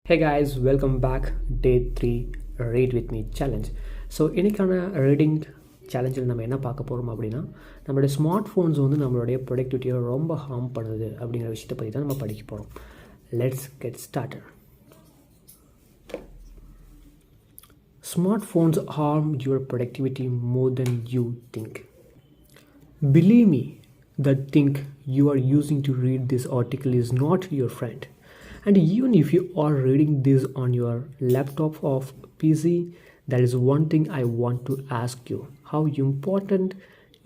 Hey guys, welcome back. Day 3 Read with me challenge. So இன்றைக்கான reading சேலஞ்சில் நம்ம என்ன பார்க்க போகிறோம் அப்படின்னா நம்மளுடைய ஸ்மார்ட் ஃபோன்ஸ் வந்து நம்மளுடைய ப்ரொடக்டிவிட்டியை ரொம்ப ஹார்ம் பண்ணுது அப்படிங்கிற விஷயத்தை பற்றி தான் நம்ம படிக்க போகிறோம். Let's get started. Smartphones harm your productivity more than you think. Believe me, the thing you are using to read this article is not your friend. And even if you are reading this on your laptop or PC, there is one thing I want to ask you. How important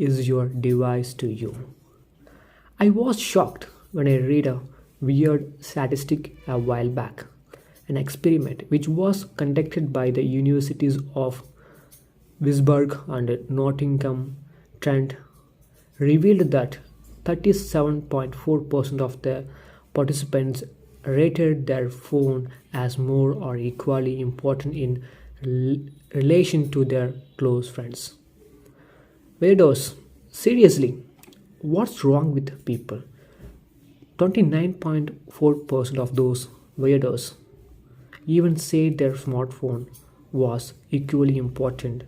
is your device to you? I was shocked when I read a weird statistic a while back. An experiment which was conducted by the universities of Wisborg and Nottingham Trent revealed that 37.4% of the participants rated their phone as more or equally important in relation to their close friends. Weirdos, seriously, what's wrong with people? 29.4% of those weirdos even said their smartphone was equally important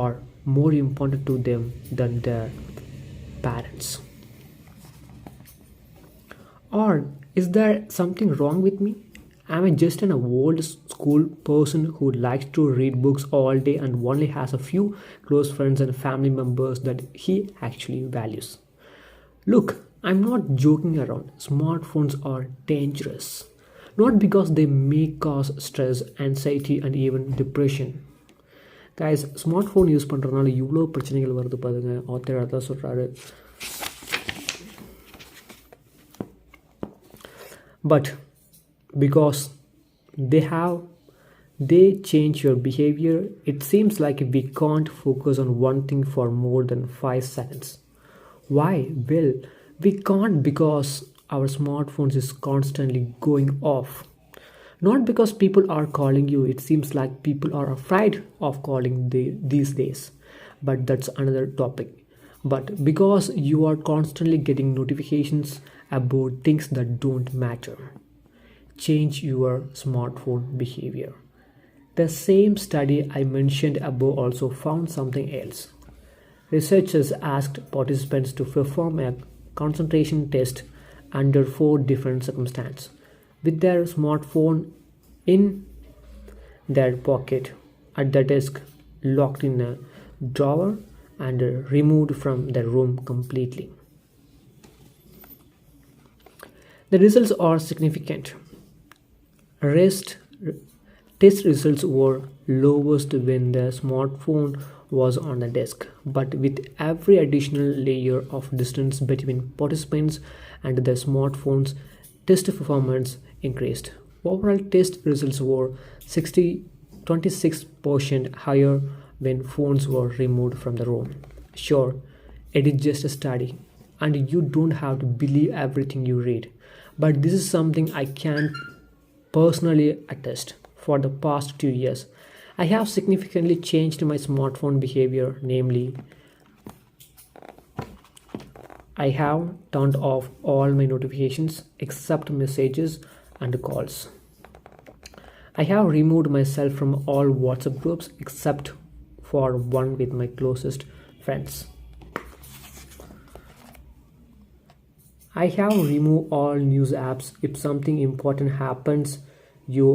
or more important to them than their parents. Or is there something wrong with me? Am I just an old school person who likes to read books all day and only has a few close friends and family members that he actually values? Look, I'm not joking around. Smartphones are dangerous. Not because they may cause stress, anxiety and even depression. Guys, smartphone use பண்ணுறதுனால இவ்வளோ பிரச்சனைகள் வருது பாருங்க. Author அதான் சொல்கிறாரு. But because they change your behavior, it seems like we can't focus on one thing for more than 5 seconds. Why? Well, we can't because our smartphones is constantly going off. Not because people are calling you. It seems like people are afraid of calling these days, but that's another topic. But because you are constantly getting notifications about things that don't matter. Change your smartphone behavior. The same study I mentioned above also found something else. Researchers asked participants to perform a concentration test under 4 different circumstances, with their smartphone in their pocket, at the desk, locked in a drawer, and removed from the room completely. The results are significant. Test results were lowest when the smartphone was on the desk, but with every additional layer of distance between participants and the smartphones, test performance increased. Overall test results were 26% higher when phones were removed from the room. Sure, it is just a study, and you don't have to believe everything you read, but this is something I can personally attest. For the past 2 years, I have significantly changed my smartphone behavior. Namely, I have turned off all my notifications except messages and calls. I have removed myself from all WhatsApp groups except for one with my closest friends. I have removed all news apps. If something important happens, you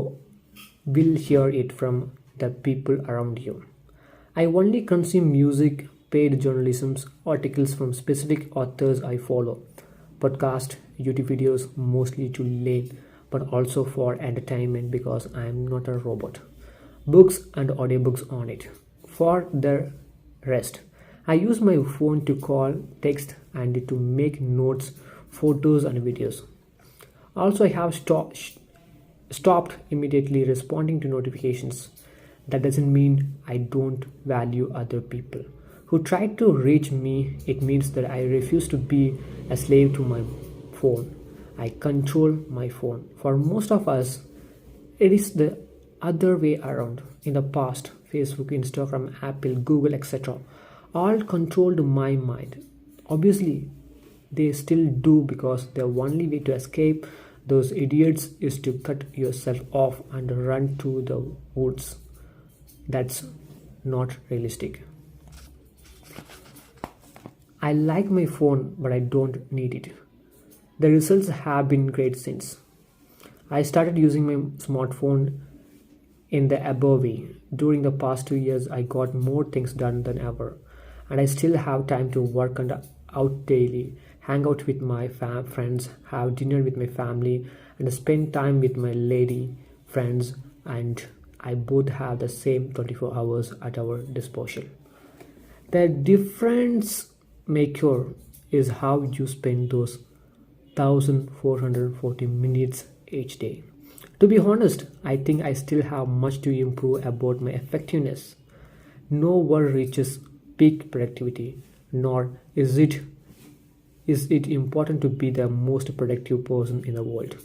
will hear it from the people around you. I only consume music, paid journalism, articles from specific authors I follow, podcast, YouTube videos, mostly to learn, but also for entertainment because I am not a robot. Books and audiobooks on it. For the rest, I use my phone to call, text, and to make notes, photos, and videos. Also, I have stopped immediately responding to notifications. That doesn't mean I don't value other people who try to reach me. It means that I refuse to be a slave to my phone. I control my phone. For most of us, it is the other way around. In the past, Facebook, Instagram, Apple, Google, etc. all controlled my mind. Obviously, they still do because the only way to escape those idiots is to cut yourself off and run to the woods. That's not realistic. I like my phone, but I don't need it. The results have been great since. I started using my smartphone in the above way. During the past 2 years, I got more things done than ever, and I still have time to work and out daily, hang out with my friends, have dinner with my family, and spend time with my lady friends. And I both have the same 24 hours at our disposal. The difference maker is how you spend those 1440 minutes each day. To be honest, I think I still have much to improve about my effectiveness. No one reaches peak productivity, nor is it important to be the most productive person in the world.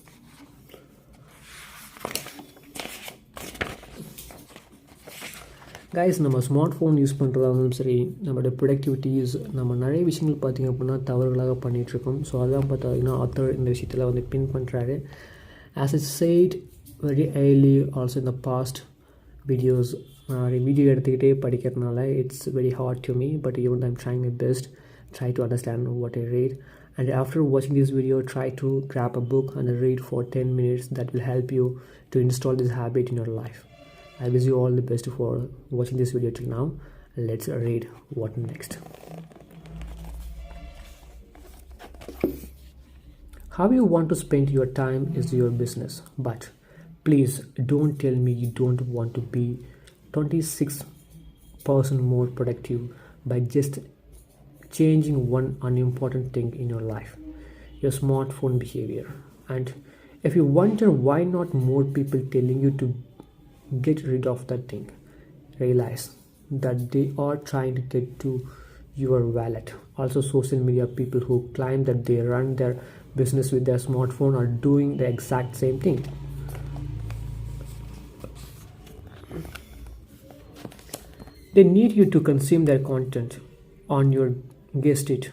Guys நம்ம smart phone use பண்ணுறதாலும் சரி நம்மளோட productivities நம்ம நிறைய விஷயங்கள் பார்த்திங்க அப்படின்னா தவறுகளாக பண்ணிகிட்ருக்கோம். So அதெல்லாம் பார்த்தீங்கன்னா ஆத்தர் இந்த விஷயத்தில் வந்து பின் பண்ணுறாரு. As it said very early also in the past videos, video எடுத்துக்கிட்டே படிக்கிறதுனால it's very hard to me, but even I'm trying my best, try to understand what I read. And after watching this video, try to grab a book and read for 10 minutes. That will help you to install this habit in your life. I wish you all the best for watching this video till now. Let's read what next. How you want to spend your time is your business, but please don't tell me you don't want to be 26% more productive by just changing one unimportant thing in your life, your smartphone behavior. And if you wonder why not more people telling you to get rid of that thing, realize that they are trying to get to your wallet. Also, social media people who claim that they run their business with their smartphone are doing the exact same thing. They need you to consume their content on your, guessed it,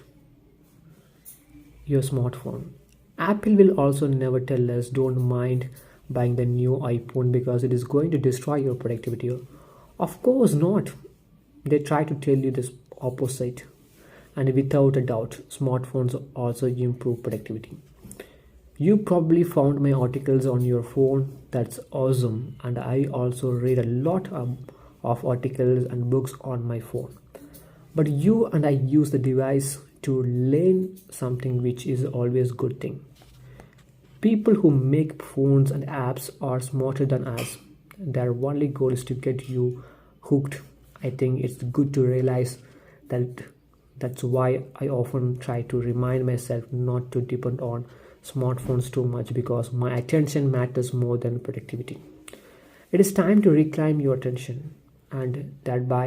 your smartphone. Apple will also never tell us don't mind buying the new iPhone because it is going to destroy your productivity. Of course not. They try to tell you this opposite. And without a doubt, smartphones also improve productivity. You probably found my articles on your phone. That's awesome. And I also read a lot of articles and books on my phone. But you and I use the device to learn something, which is always a good thing. People who make phones and apps are smarter than us. Their only goal is to get you hooked. I think it's good to realize that. That's why I often try to remind myself not to depend on smartphones too much, because my attention matters more than productivity. It is time to reclaim your attention, and thereby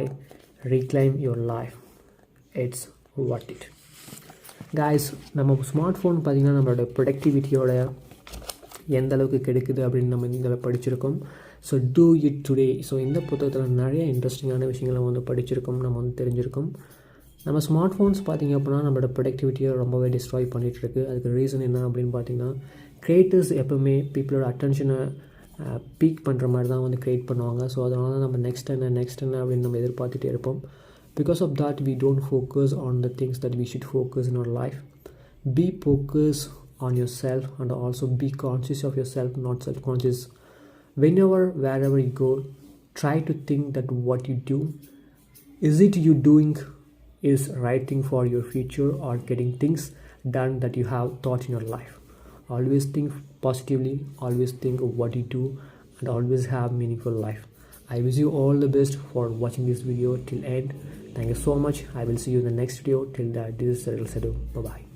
reclaim your life. It's worth it. Guys, நம்ம smart phone பார்த்திங்கன்னா நம்மளோட ப்ரொடக்டிவிட்டியோட எந்த அளவுக்கு கிடைக்குது அப்படின்னு நம்ம இதில் படிச்சிருக்கோம். So do it today. So இந்த புத்தகத்தில் நிறைய இன்ட்ரெஸ்டிங்கான விஷயங்களை வந்து படிச்சிருக்கோம், நம்ம வந்து தெரிஞ்சிருக்கோம். நம்ம ஸ்மார்ட் ஃபோன்ஸ் பார்த்திங்க அப்படின்னா நம்மளோட ப்ரொடக்டிவிட்டியை ரொம்பவே டிஸ்ட்ராய் பண்ணிகிட்ருக்கு. அதுக்கு ரீசன் என்ன அப்படின்னு பார்த்திங்கன்னா, க்ரியேட்டர்ஸ் எப்போவுமே பீப்புளோட அட்டென்ஷனை பீக் பண்ணுற மாதிரி தான் வந்து க்ரியேட் பண்ணுவாங்க. ஸோ அதனால தான் நம்ம நெக்ஸ்ட் என்ன அப்படின்னு நம்ம எதிர்பார்த்துட்டே இருப்போம். Because of that, we don't focus on the things that we should focus in our life. Be focused on yourself, and also be conscious of yourself, not self-conscious. Whenever, wherever you go, try to think that what you do, is it you doing is right thing for your future, or getting things done that you have thought in your life. Always think positively, always think of what you do, and always have meaningful life. I wish you all the best for watching this video till end. Thank you so much. I will see you in the next video. Till that, this is Cyril Sadu. Bye bye.